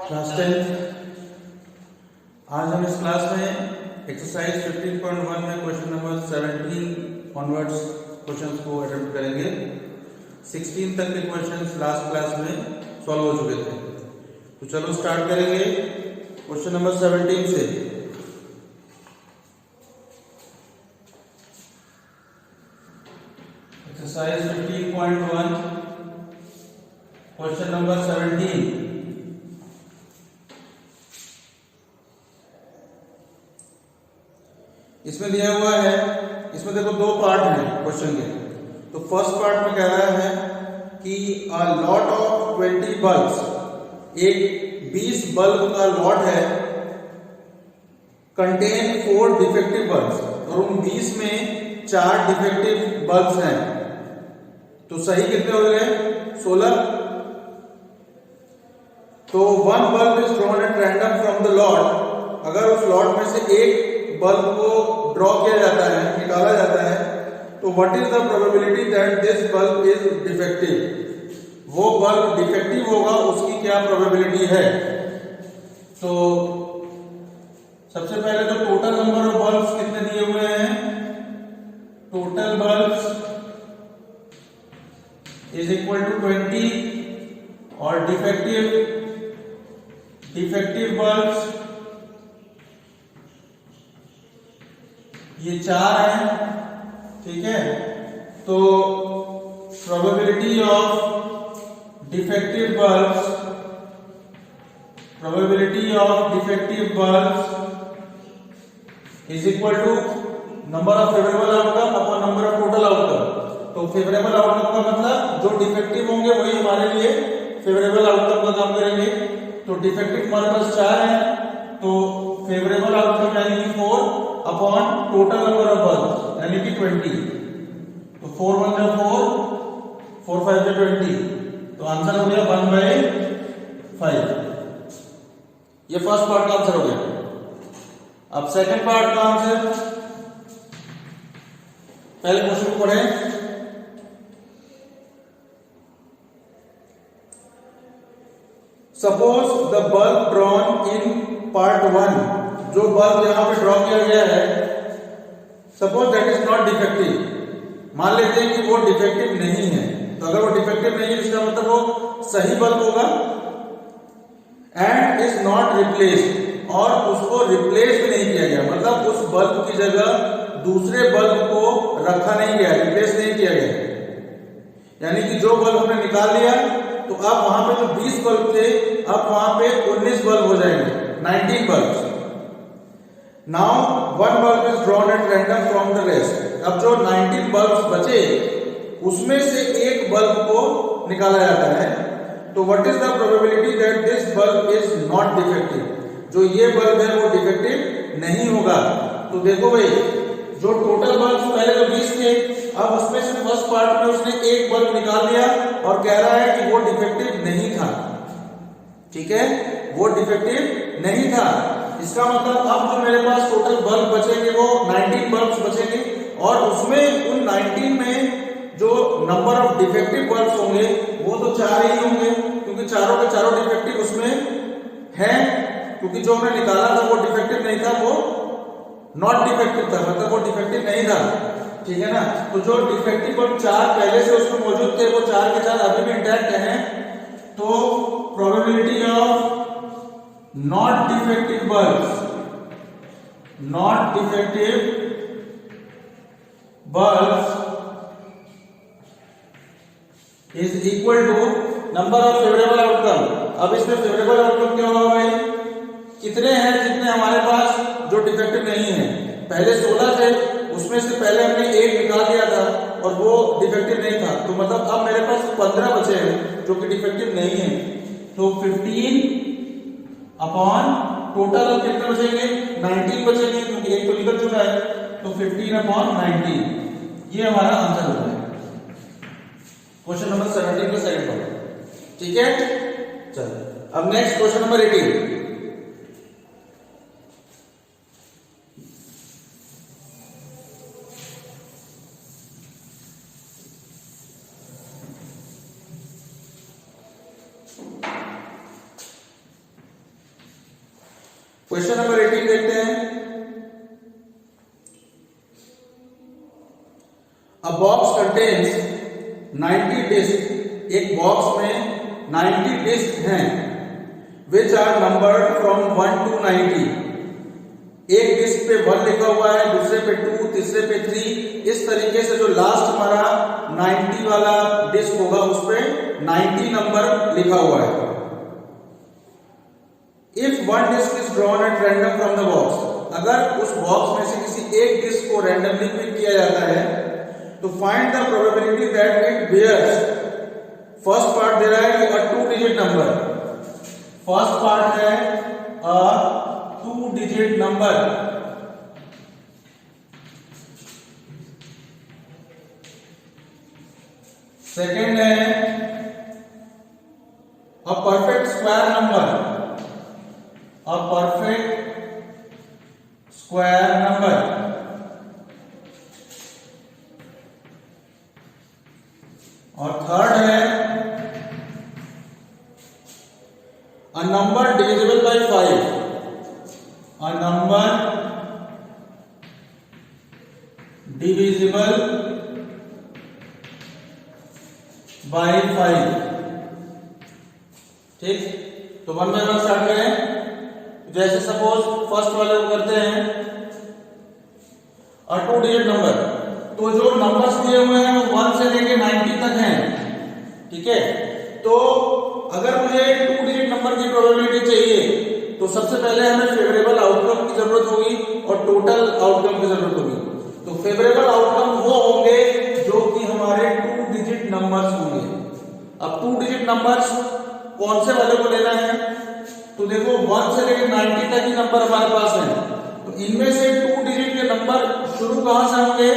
Class 10। आज हम इस क्लास में एक्सरसाइज 15.1 में क्वेश्चन नंबर 17 ऑनवर्ड्स क्वेश्चंस को अटेम्प्ट करेंगे। 16 तक के क्वेश्चंस लास्ट क्लास में सॉल्व हो चुके थे, तो चलो स्टार्ट करेंगे क्वेश्चन नंबर 17 से। Exercise 15.1 question number 17। इसमें दिया हुआ है, इसमें देखो दो पार्ट हैं क्वेश्चन के। तो फर्स्ट पार्ट में कह रहा है कि अ लॉट ऑफ 20 बल्ब्स, एक 20 बल्ब का लॉट है, कंटेन 4 डिफेक्टिव बल्ब्स, और उन 20 में 4 डिफेक्टिव बल्ब्स हैं। तो सही कितने हो गए? 16। तो one bulb is drawn at random from the lot. अगर उस लॉट में से एक बल्ब को ड्रॉ किया जाता है, निकाला जाता है, तो what is the probability that this bulb is defective? वो बल्ब डिफेक्टिव होगा, उसकी क्या प्रोबेबिलिटी है? तो सबसे पहले तो टोटल नंबर ऑफ बल्ब्स कितने दिए हुए हैं? Total bulbs is equal to 20 और डिफेक्टिव बल्ब्स ये 4 हैं, ठीक है। तो probability of defective bulbs is equal to number of favourable outcome upon number of total outcome. तो फेवरेबल आउटकम का मतलब जो डिफेक्टिव होंगे वही हमारे लिए फेवरेबल आउटकम का काम करेंगे। तो डिफेक्टिव हमारे पास 4 है, तो फेवरेबल आउटकम यानी कि 4 upon total number of bulbs यानी कि 20। तो 4 1 जा 4, 4 5 जा 20, तो आंसर हो गया 1/5। ये फर्स्ट पार्ट का आंसर हो गया। अब सेकंड पार्ट का आंसर, पहले क्वेश्चन को पढ़ें। Suppose the bulb drawn in part 1, जो बल्ब यहां पे ड्रॉ किया गया है, suppose that is not defective. मान लेते हैं कि वो डिफेक्टिव नहीं है। तो अगर वो डिफेक्टिव नहीं है इसका मतलब वो सही बल्ब होगा। एंड इज नॉट रिप्लेस्ड, और उसको रिप्लेस भी नहीं किया गया, मतलब उस बल्ब की जगह दूसरे बल्ब को रखा नहीं गया, रिप्लेस नहीं किया गया। यानी कि जो बल्ब हमने निकाल लिया, तो अब वहां पे जो 20 बल्ब थे, अब वहां पे 19 बल्ब हो जाएंगे, 19 bulb. Now one bulb is drawn at random from the rest. अब जो 19 बल्ब बचे, उसमें से एक बल्ब को निकाला जाता है। तो what is the probability that this bulb is not defective? जो ये बल्ब है वो डिफेक्टिव नहीं होगा। तो देखो भाई, जो टोटल बल्ब पहले तो 20 थे, अब उसमें से फर्स्ट पार्ट में उसने एक बल्ब निकाल दिया और कह रहा है कि वो डिफेक्टिव नहीं था, ठीक है, वो डिफेक्टिव नहीं था। इसका मतलब अब जो मेरे पास टोटल बल्ब बचेंगे वो 19 बल्ब्स बचेंगे, और उसमें उन 19 में जो नंबर ऑफ डिफेक्टिव बल्ब्स होंगे वो तो 4 ही होंगे, क्योंकि चारों के चारों डिफेक्टिव उसमें हैं। क्योंकि जो हमने निकाला था वो डिफेक्टिव नहीं था, वो नॉट डिफेक्टिव था, मतलब वो डिफेक्टिव नहीं था, ठीक है ना। तो जो डिफेक्टिव बल्ब 4 पहले से उसमें मौजूद थे, वो 4 के 4 अभी भी इंटैक्ट हैं। तो probability of not defective bulbs is equal to number of favourable outcome. अब इसमें फेवरेबल आउटकम क्या होगा भाई? कितने हैं जितने हमारे पास जो डिफेक्टिव नहीं है? पहले 16 थे, उसमें से पहले हमने एक निकाल दिया था और वो डिफेक्टिव नहीं था, तो मतलब अब मेरे पास 15 बचे हैं जो कि डिफेक्टिव नहीं है। तो 15 अपॉन टोटल अब कितने बचेंगे? 19 बचेंगे, क्योंकि एक तो निकल चुका है। तो 15 अपॉन 19, ये हमारा आंसर होगा क्वेश्चन नंबर 17 का सेकंड पार्ट, ठीक है। चलो अब next question number 18। Question number 18 देखते हैं। अ बॉक्स कंटेन्स 90 डिस्क, एक बॉक्स में 90 डिस्क हैं, which are numbered from 1 to 90। एक डिस्क पे 1 लिखा हुआ है, दूसरे पे 2, तीसरे पे 3, इस तरीके से जो लास्ट हमारा 90 वाला डिस्क होगा उस पे 90 नंबर लिखा हुआ है। If one disc is drawn at random from the box, अगर उस बॉक्स में से किसी एक डिस्क को रैंडमली पिक किया जाता है तो find the probability that it bears, first part दे रहा है कि a 2 digit number, first part है अ 2 डिजिट नंबर, सेकेंड है a perfect square number, a perfect square number, और थर्ड है a number divisible by 5, a number divisible by 5। ठीक, तो 1 by 1 स्टार्ट करें। जैसे सपोज फर्स्ट वाले को करते हैं और 2 डिजिट नंबर, तो जो नंबर्स दिए हुए हैं वो 1 से लेके 90 तक हैं। ठीक है, तो अगर मुझे 2 डिजिट नंबर की प्रोबेबिलिटी चाहिए तो सबसे पहले हमें फेवरेबल आउटकम की जरूरत होगी और टोटल आउटकम की जरूरत होगी। तो फेवरेबल आउटकम वो होंगे जो कि हमारे 2 डिजिट नंबर्स होंगे। अब 2 डिजिट नंबर्स कौन से वाले को लेना है, तो देखो 1 से लेकर 90 तक ही नंबर हमारे पास है, तो इनमें से 2 डिजिट के नंबर शुरू कहां से होंगे,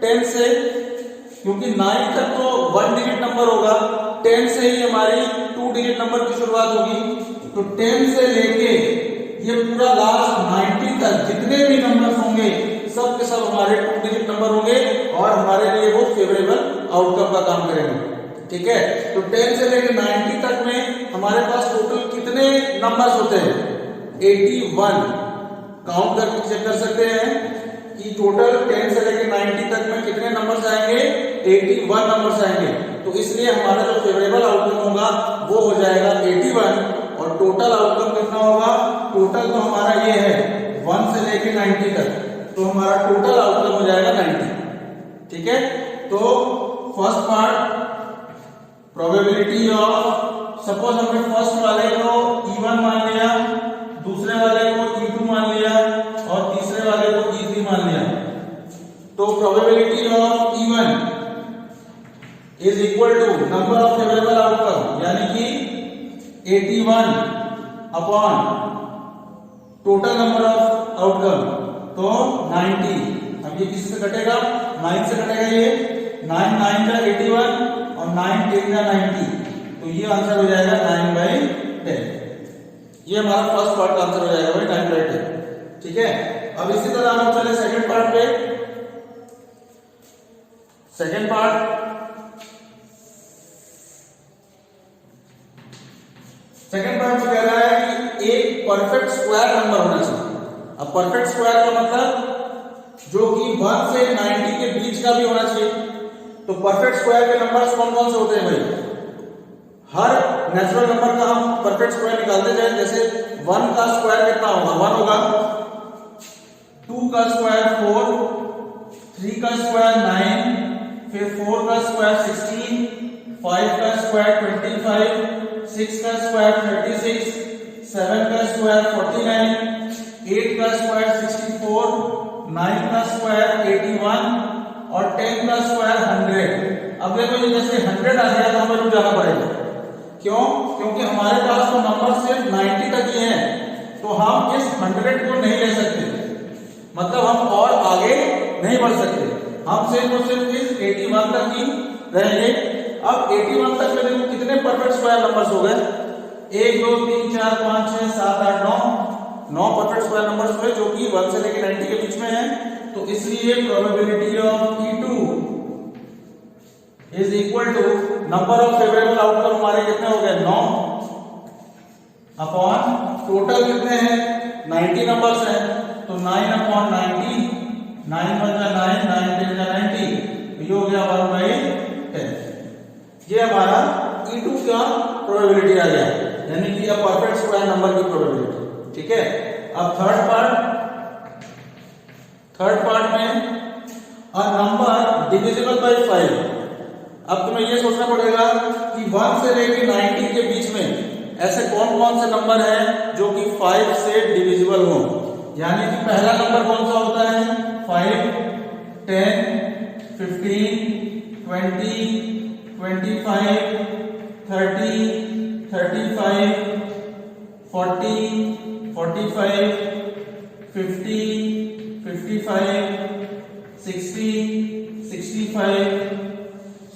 10 से, क्योंकि 9 तक तो 1 डिजिट नंबर होगा, 10 से ही हमारी 2 डिजिट नंबर की शुरुआत होगी। तो 10 से लेके ये पूरा लास्ट 90 तक जितने भी नंबर्स होंगे सब के सब हमारे 2 डिजिट नंबर होंगे और हमारे लिए वो फेवरेबल आउटकम का काम करेंगे। ठीक है, तो 10 से लेकर 90 तक में हमारे पास टोटल कितने नंबर्स होते हैं, 81। काउंट करके चेक कर सकते हैं कि टोटल 10 से लेकर 90 तक में कितने नंबर्स आएंगे, 81 नंबर्स आएंगे। तो इसलिए हमारा जो फेवरेबल आउटकम होगा वो हो जाएगा 81, और टोटल आउटकम कितना होगा, टोटल तो हमारा ये है 1 से लेकर 90 तक, तो हमारा टोटल आउटकम हो जाएगा 90। ठीक है, तो first part probability of, suppose हमने फर्स्ट वाले को E1 मान लिया, दूसरे वाले को E2 मान लिया और तीसरे वाले को E3 मान लिया, तो probability of E1 is equal to number of favourable outcome, यानी कि 81 upon total number of outcome, तो 90। अब ये किससे कटेगा, 9 से कटेगा, ये 9 9 का 81 और 9 10 का 90, तो ये आंसर हो जाएगा 9/10। ये हमारा फर्स्ट पार्ट का आंसर हो जाएगा भाई, 9/10। ठीक है, अब इसी तरह हम चले सेकंड पार्ट पे। सेकंड पार्ट में कह रहा है कि एक परफेक्ट स्क्वायर नंबर होना चाहिए। अब परफेक्ट स्क्वायर का मतलब जो कि 1 से 90 के बीच का भी होना चाहिए। तो परफेक्ट स्क्वायर के नंबर्स कौन कौन से होते हैं भाई, हर नेचुरल नंबर का हम परफेक्ट स्क्वायर निकालते जाए। जैसे 1 का स्क्वायर कितना होगा, 1 होगा, 2 का स्क्वायर 4, 3 का स्क्वायर 9, फिर 4 का स्क्वायर 16, 5 का स्क्वायर 25, 6 का स्क्वायर 36, 7 का स्क्वायर 49, 8 का स्क्वायर 64, 9 का स्क्वायर 81 और 10 का स्क्वायर 100। अब देखो ये जैसे 100 आ गया तो हमें रुक जाना पड़ेगा, क्यों, क्योंकि हमारे पास तो नंबर सिर्फ 90 तक ही है, तो हम इस 100 को नहीं ले सकते, मतलब हम और आगे नहीं बढ़ सकते, हम सिर्फ और सिर्फ इस 81 तक ही रहेंगे। अब 81 तक में देखो कितने परफेक्ट स्क्वायर नंबर्स हो गए, 1 2 3 4 5 6 7 8 9 परफेक्ट स्क्वायर नंबर्स हुए जो कि 1 से लेकर 90 के बीच में है। तो इसलिए probability of E2 is equal to number of favourable outcome हमारे कितने हो गए, 9 अपॉन टोटल कितने हैं 90 नंबर्स हैं, तो 9/90, 9 × 9, 9 × 10 90, ये हो गया 1/10। ये हमारा E2 का प्रोबेबिलिटी आ गया, यानी कि परफेक्ट स्क्वायर नंबर की प्रोबेबिलिटी। ठीक है, अब थर्ड पार्ट में अ नंबर डिविजिबल बाय 5। अब तुम्हें ये सोचना पड़ेगा कि 1 से लेकर 90 के बीच में ऐसे कौन कौन से नंबर हैं जो कि 5 से डिविजिबल हो। यानी कि पहला नंबर कौन सा होता है, 5, 10, 15, 20, 25, 30, 35, 40, 45, 50, 55, 60, 65,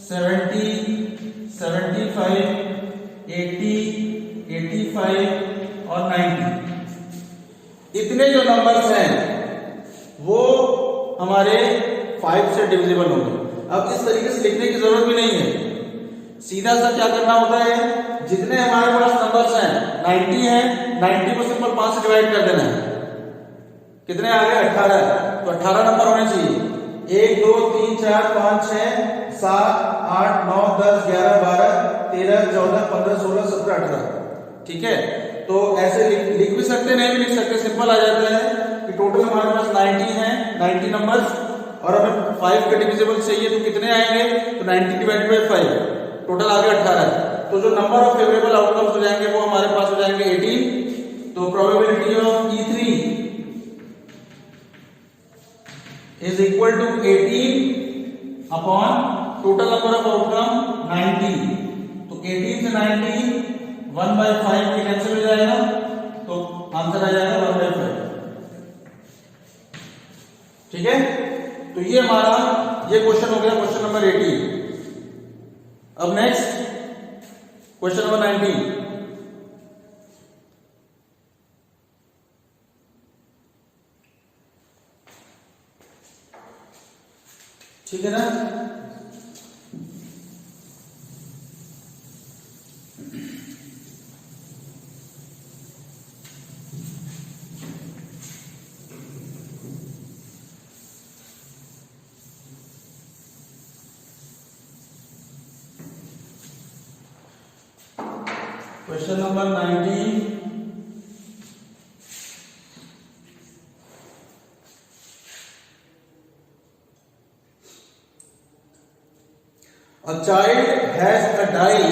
70, 75, 80, 85 और 90। इतने जो नंबर्स हैं वो हमारे 5 से डिविजिबल होंगे। अब इस तरीके से लिखने की जरूरत भी नहीं है, सीधा सा क्या करना होता है, जितने हमारे पास नंबर्स हैं 90 हैं, 90 को सिंपल 5 से डिवाइड कर देना है। कितने आ गए, 18, तो 18 नंबर होने चाहिए। 1 2 3 4 5 6 7 8 9 10 11 12 13 14 15 16 17 18। ठीक है, तो ऐसे लिख भी सकते, नहीं भी लिख सकते, सिंपल आ जाता है कि टोटल हमारे पास 90 हैं, 90 नंबर्स, और हमें 5 के डिविजिबल चाहिए, तो कितने आएंगे, तो 90 डिवाइडेड बाय 5, टोटल आ गया 18। तो जो नंबर ऑफ फेवरेबल आउटकम्स हो जाएंगे वो हमारे पास हो जाएंगे 18। तो probability of E3 is equal to 18 upon total number of outcome 90। तो 18 से 90 1/5 ये कैंसिल हो जाएगा, तो आंसर आ जाएगा 1/5। ठीक है, तो ये हमारा ये क्वेश्चन हो गया, क्वेश्चन नंबर 18। अब नेक्स्ट क्वेश्चन नंबर 19। ठीक है ना, question number 19। A child has a die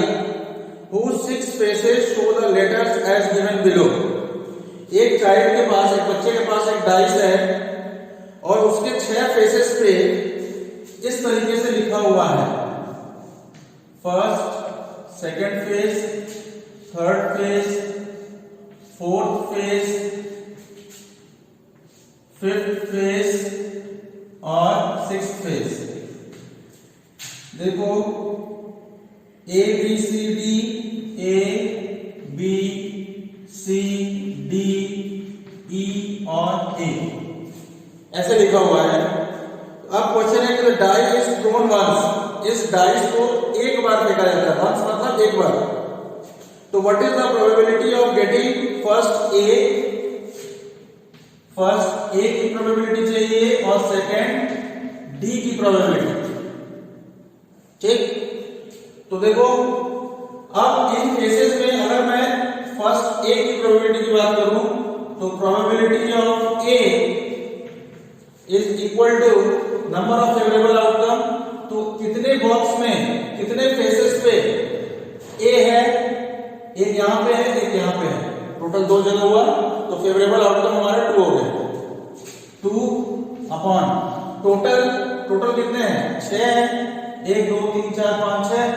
whose 6 faces show the letters as given below। एक चाइल्ड के पास, एक बच्चे के पास एक डाइस है और उसके 6 फेसेस पे इस तरीके से लिखा हुआ है, first, second face, third phase, fourth face, fifth face और सिक्स्थ फेस। देखो A B C D, A B C D E और A ऐसे लिखा हुआ है। अब क्वेश्चन है कि डाई इज थ्रोन वंस, इस डाइस को एक बार फेंका जाता है, वंस मतलब एक बार। तो what is the probability of getting first A की प्रोबेबिलिटी चाहिए और सेकंड D की प्रोबेबिलिटी। ठीक, तो देखो अब इन केसेस में अगर मैं फर्स्ट A की प्रोबेबिलिटी की बात करूं तो probability of A is equal to number of favourable outcome. तो कितने बॉक्स में, कितने फेसेस पे A है, एक यहां पे है, एक यहां पे है, टोटल 2 जगह हुआ, तो फेवरेबल आउटकम हमारे 2 हो गए। 2 अपॉन टोटल कितने हैं, 6 है, 1 2 3 4 5 6,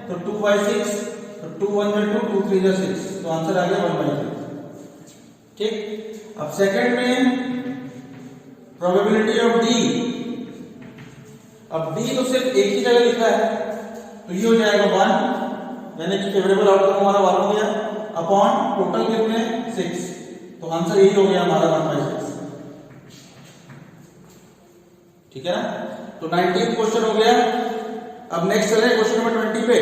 तो 2/6, तो 2 1 2, 2 3 6, तो आंसर आ गया 1/3। ठीक, अब सेकंड में प्रोबेबिलिटी ऑफ D, अब D तो सिर्फ एक ही जगह लिखा है, तो ये हो जाएगा 1, यानी कि फेवरेबल आउटकम हमारा 1 हो गया, अपॉन टोटल कितने 6, तो आंसर यही हो गया हमारा 1/6। ठीक है ना, तो 19th क्वेश्चन हो गया। अब नेक्स्ट चले क्वेश्चन नंबर 20 पे।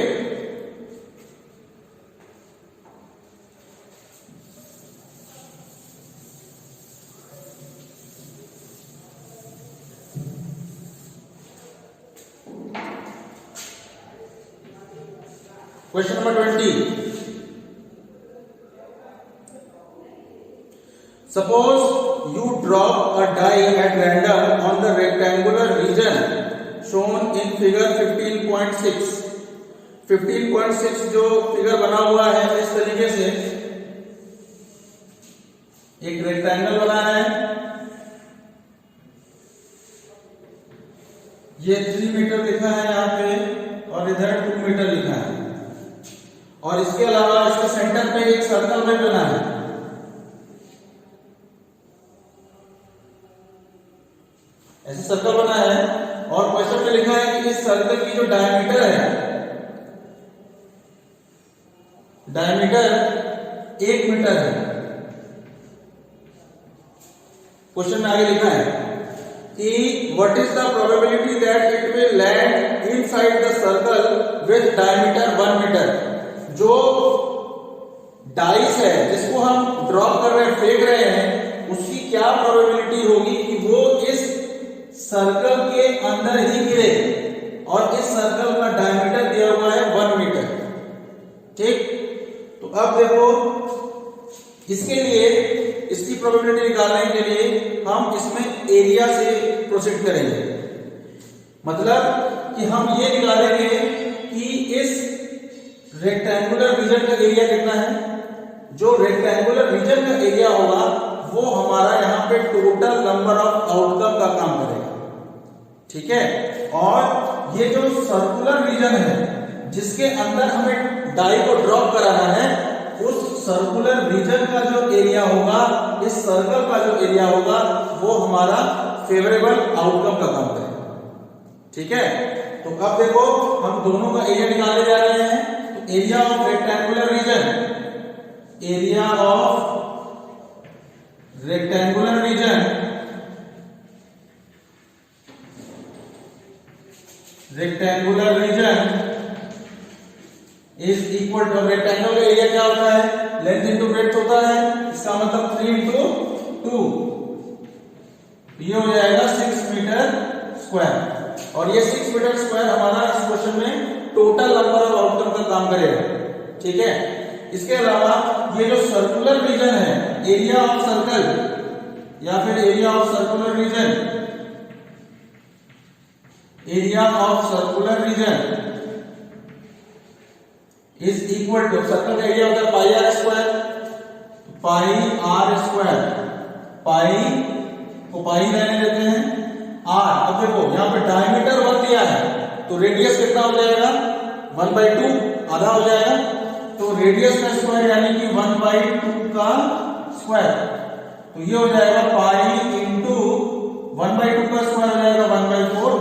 Question number 20, suppose you drop a die at random on the rectangular region shown in figure 15.6. 15.6 जो फिगर बना हुआ है इस तरीके से, एक रेक्टेंगल बना है, ये 3 मीटर लिखा है यहाँ पे और इधर 2 मीटर लिखा है, और इसके अलावा इसके सेंटर पे एक सर्कल में बना है। ऐसे सर्कल बना है और क्वेश्चन में लिखा है कि इस सर्कल की जो डायमीटर है, डायमीटर 1 मीटर है। क्वेश्चन में आगे लिखा है कि what is the probability that it will land inside the circle with diameter 1 metre. जो डाइस है जिसको हम ड्रॉप कर रहे हैं, फेंक रहे हैं, उसकी क्या प्रोबेबिलिटी होगी कि वो इस सर्कल के अंदर ही गिरे, और इस सर्कल का डायमीटर दिया हुआ है 1 मीटर। ठीक, तो अब देखो इसके लिए, इसकी प्रोबेबिलिटी निकालने के लिए हम इसमें एरिया से प्रोसीड करेंगे। मतलब कि हम ये निकालेंगे कि इस रेक्टेंगुलर रीजन का एरिया कितना है। जो रेक्टेंगुलर रीजन का एरिया होगा वो हमारा यहाँ पे टोटल नंबर ऑफ आउटकम का काम करेगा। ठीक है, और ये जो सर्कुलर रीजन है जिसके अंदर हमें डाई को ड्रॉप कराना है, उस सर्कुलर रीजन का जो एरिया होगा, इस सर्कल का जो एरिया होगा, वो हमारा फेवरेबल आउटकम का काम करेगा। ठीक है, तो अब देखो हम दोनों का एरिया निकालने जा रहे हैं। तो area of rectangular region, area of rectangular region, rectangular region is equal to, rectangle का एरिया क्या होता है, लेंथ इंटू ब्रेड्थ होता है, इसका मतलब 3 इंटू 2, ये हो जाएगा 6 मीटर स्क्वायर। और ये 6 मीटर स्क्वायर हमारा इस क्वेश्चन में टोटल नंबर ऑफ आउटकम का काम करेगा। ठीक है, इसके अलावा ये जो सर्कुलर रीजन है, एरिया ऑफ सर्कल या फिर area of circular region, area of circular region is equal to, circle का एरिया होता है pi r square, pi r square, pi को पाई रहने देते हैं, आर। अब देखो यहाँ पे डायमीटर 1 दिया है, तो रेडियस कितना हो जाएगा, 1/2, आधा हो जाएगा। तो रेडियस का स्क्वायर यानी कि 1/2 का स्क्वायर, तो ये हो जाएगा पाई इंटू 1/2 का स्क्वायर हो जाएगा 1/4,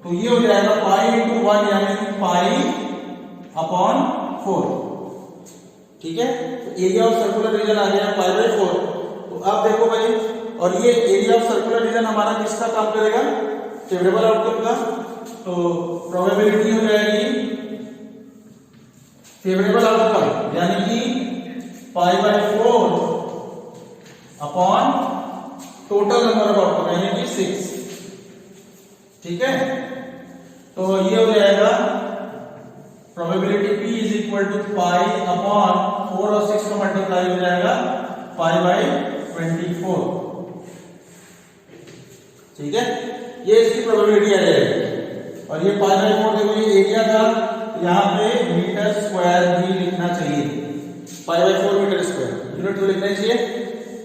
तो ये हो जाएगा पाई इंटू 1 यानी कि पाई अपॉन 4। ठीक है, तो एरिया ऑफ सर्कुलर रीजन आ गया पाई/4। तो आप देखो भाई, और ये एरिया ऑफ सर्कुलर रीजन हमारा किसका काम करेगा, फेवरेबल आउटकम का। तो प्रोबेबिलिटी हो जाएगी फेवरेबल आउटकम यानी कि पाई/4 upon total number of outcome यानी कि 6। ठीक है, तो ये हो जाएगा probability P is equal to pi upon 4 और 6 का मल्टीप्लाई हो जाएगा पाई/24। ठीक है, ये इसकी प्रोबेबिलिटी आ जाएगी। और ये पाई/4 देखो, ये एरिया था, यहाँ पे मीटर स्क्वायर भी लिखना चाहिए, पाई/4 मीटर स्क्वायर, यूनिट तो लिखना ही चाहिए।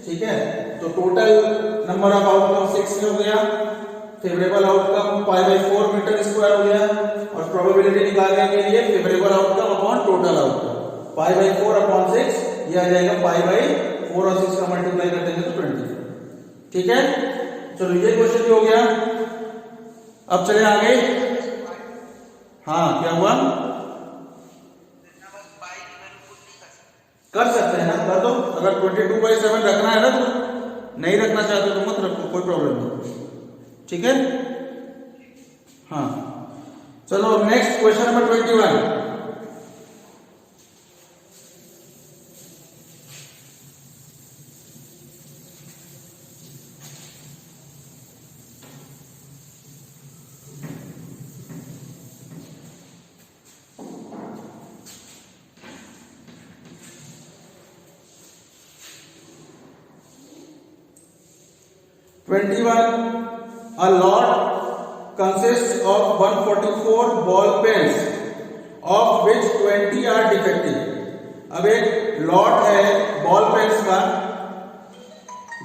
ठीक है, तो टोटल नंबर ऑफ आउटकम 6 हो गया, फेवरेबल आउटकम पाई/4 मीटर स्क्वायर हो गया, और प्रोबेबिलिटी निकालने के लिए favourable outcome upon total outcome पाई/4 अपॉन 6, ये आ जाएगा पाई/4 और 6 का मल्टीप्लाई कर देंगे तो 20। ठीक है, चलो ये क्वेश्चन भी हो गया। अब चले आगे। हाँ, क्या हुआ, कर सकते हैं ना, कर दो। अगर 22/7 रखना है ना, तो नहीं रखना चाहते तो मत रखो, कोई प्रॉब्लम नहीं। ठीक है, हाँ चलो next question number 21। 21. A lot consists of 144 ball pens of which 20 are defective. अब एक लॉट है बॉल पेन्स का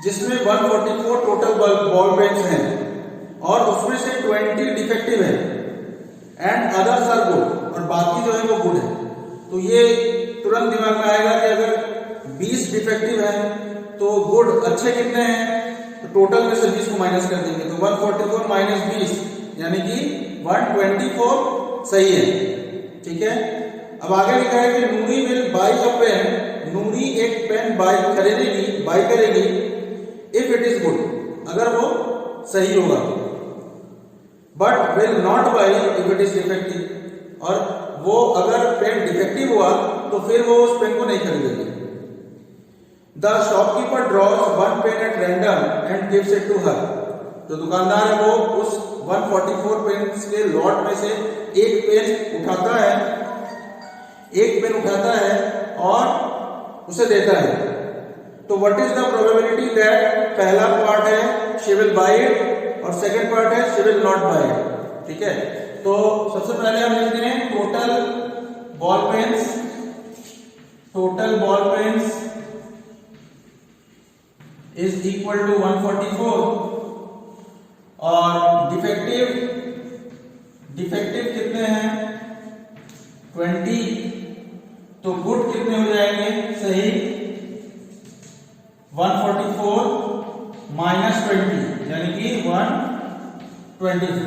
जिसमें 144 टोटल बॉल पेन्स हैं और उसमें से 20 डिफेक्टिव है एंड अदर्स आर गुड, और बाकी जो है वो गुड है। तो ये तुरंत दिमाग में आएगा कि अगर 20 डिफेक्टिव है तो गुड अच्छे कितने हैं, तो टोटल में से 20 को माइनस कर देंगे तो 144 माइनस 20 यानी कि 124 सही है। ठीक है, अब आगे लिखा है कि Noori will buy a pen, Noori एक पेन बाय करेगी इफ इट इज गुड, अगर वो सही होगा, but will not buy if it is defective, और वो अगर पेन डिफेक्टिव हुआ तो फिर वो उस पेन को नहीं खरीदेगी। The shopkeeper draws one pen at random and gives it to her, जो दुकानदार है वो उस 144 पेन्स के लॉट में से एक पेन उठाता है और उसे देता है। तो what is the probability that, पहला पार्ट है शी विल बाय इट और सेकंड पार्ट है she will not buy it. ठीक है, तो सबसे पहले हम लिखते हैं total ball pens is equal to 144 और डिफेक्टिव कितने हैं 20, तो गुड कितने हो जाएंगे सही 144 माइनस 20 यानी कि 120,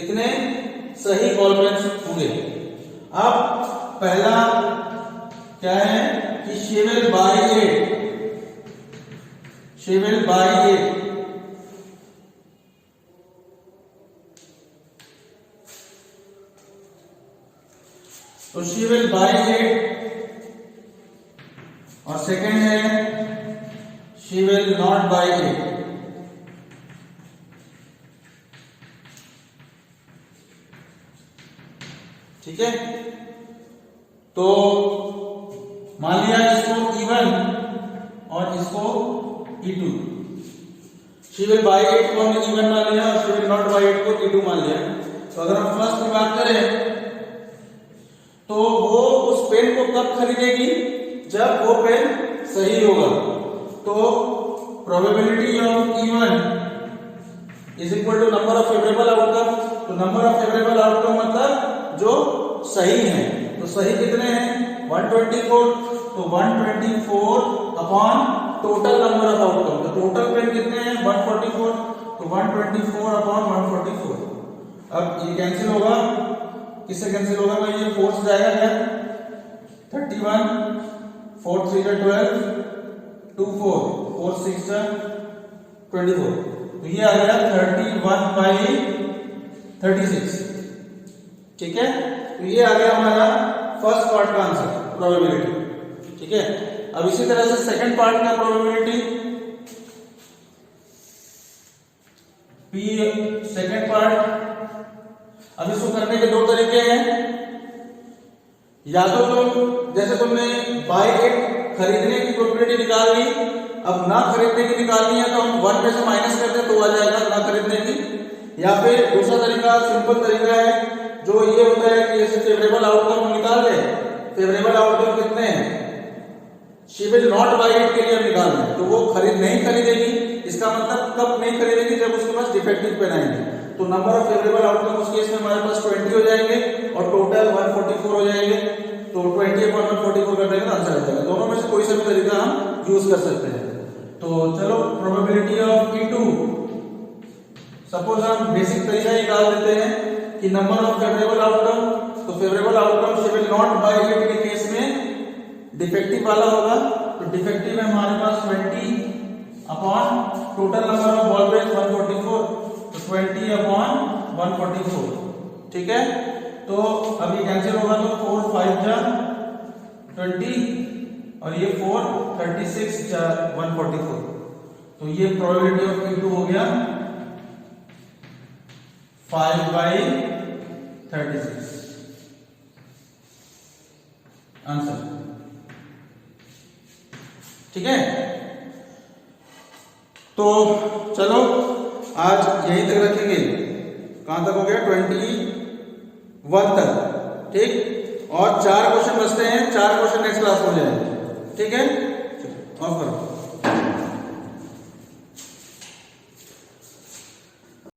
इतने सही बॉल पेन्स होंगे। अब पहला क्या है कि शी विल बाय इट, तो शी विल बाय इट, और सेकंड है she will not buy it. ठीक है, तो मान लिया इसको E1 और इसको E2, she will buy it को हमने E1 मान लिया और she will not buy it को E2 मान लिया। तो अगर हम फर्स्ट की बात करें तो वो उस पेन को कब खरीदेगी, जब वो पेन सही होगा। तो probability of E1 is equal to number of favourable outcome, तो नंबर ऑफ फेवरेबल आउटकम मतलब जो सही है, तो सही कितने हैं 124, तो 124 upon total number of outcome, तो टोटल पेन कितने हैं 144, तो 124 अपॉन 144। अब ये कैंसिल होगा, किससे कैंसिल होगा भाई, ये 4 से जाएगा क्या 31, 4 3 12, 2 4, 4 6 24, तो ये आ गया 31/36। ठीक है, तो ये आ गया हमारा फर्स्ट पार्ट का आंसर प्रोबेबिलिटी। ठीक है, अब इसी तरह से सेकंड पार्ट का प्रोबेबिलिटी सेकंड पार्ट। अब इसको करने के दो तरीके हैं, या तो तुम जैसे तुमने बाय इट खरीदने की प्रोबेबिलिटी निकाल ली, अब ना खरीदने की निकालनी है तो हम 1 में से माइनस करते तो आ जाएगा ना खरीदने की, या फिर दूसरा तरीका सिंपल तरीका है जो ये होता है कि ऐसे फेवरेबल आउटकम हम निकाल दें। फेवरेबल आउटकम कितने हैं, she will not buy it के लिए हम निकाल दें, तो वो नहीं खरीदेगी, इसका मतलब कब नहीं खरीदेगी, जब उसके पास डिफेक्टिव पेन आएंगे। तो नंबर ऑफ फेवरेबल आउटकम उस केस में हमारे पास 20 हो जाएंगे और टोटल 144 हो जाएंगे, तो 20/144 कर देंगे तो आंसर आ जाएगा। दोनों में से कोई सा भी तरीका हम यूज कर सकते हैं। तो चलो प्रोबेबिलिटी ऑफ E2, सपोज हम बेसिक तरीका निकाल देते हैं कि नंबर ऑफ फेवरेबल आउटकम, तो favourable outcome she will not buy it के केस में डिफेक्टिव वाला होगा, तो डिफेक्टिव है हमारे पास 20 upon total number of ball pen 144, तो 20 अपॉन 144। ठीक है, तो अभी कैंसिल होगा तो 4 5 जा 20 और ये 4 36 जा 144, तो ये प्रोबेबिलिटी ऑफ E2 हो गया 5/36 आंसर। ठीक है, तो चलो आज यहीं तक रखेंगे। कहां तक हो गया? 21 तक। ठीक, और 4 क्वेश्चन बचते हैं, 4 क्वेश्चन नेक्स्ट क्लास में हो जाएंगे। ठीक है, ऑफ करो।